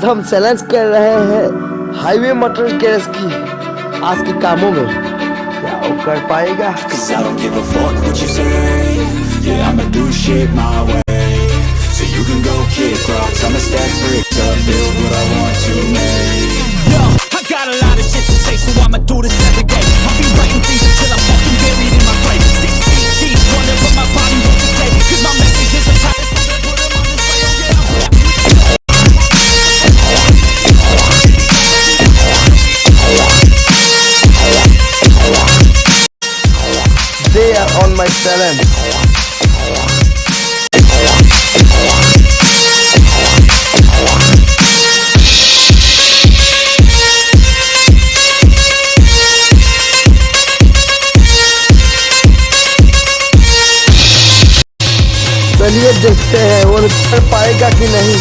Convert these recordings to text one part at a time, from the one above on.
हम चैलेंज कर रहे हैं हाईवे मटर गैस की आज के कामों में, क्या वो कर पाएगा? Cause I don't give a fuck what you say. Yeah, I'ma do shit my way. So you can go kick rocks, I'ma stack bricks up, build what I want to make. Yo, I got a lot of shit to say, so I'ma do this every day. I'll be writing things until I'm fucking buried in my grave. 6 feet deep, wonder what my body wants to say. Cause my messages are tight, so they put them on display. Oh yeah, They are on my challenge. चलिए देखते हैं वो कर पाएगा कि नहीं।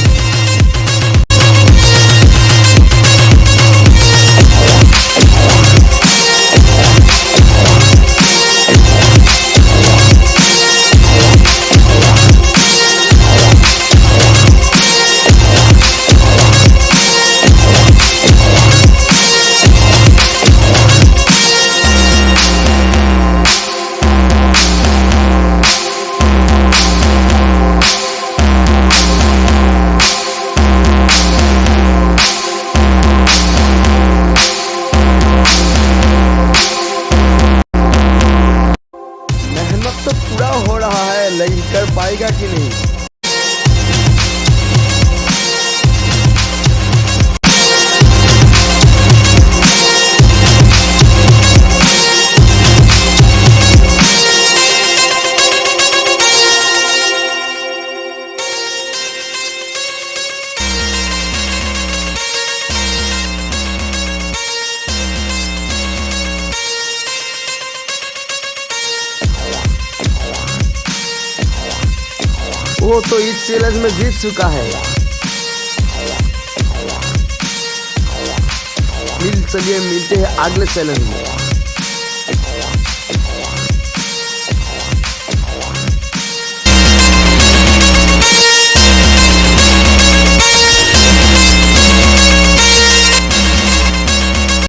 तो पूरा हो रहा है, लेकिन कर पाएगा कि नहीं। वो तो इस चैलेंज में जीत चुका है। चलिए मिलते हैं अगले चैलेंज में।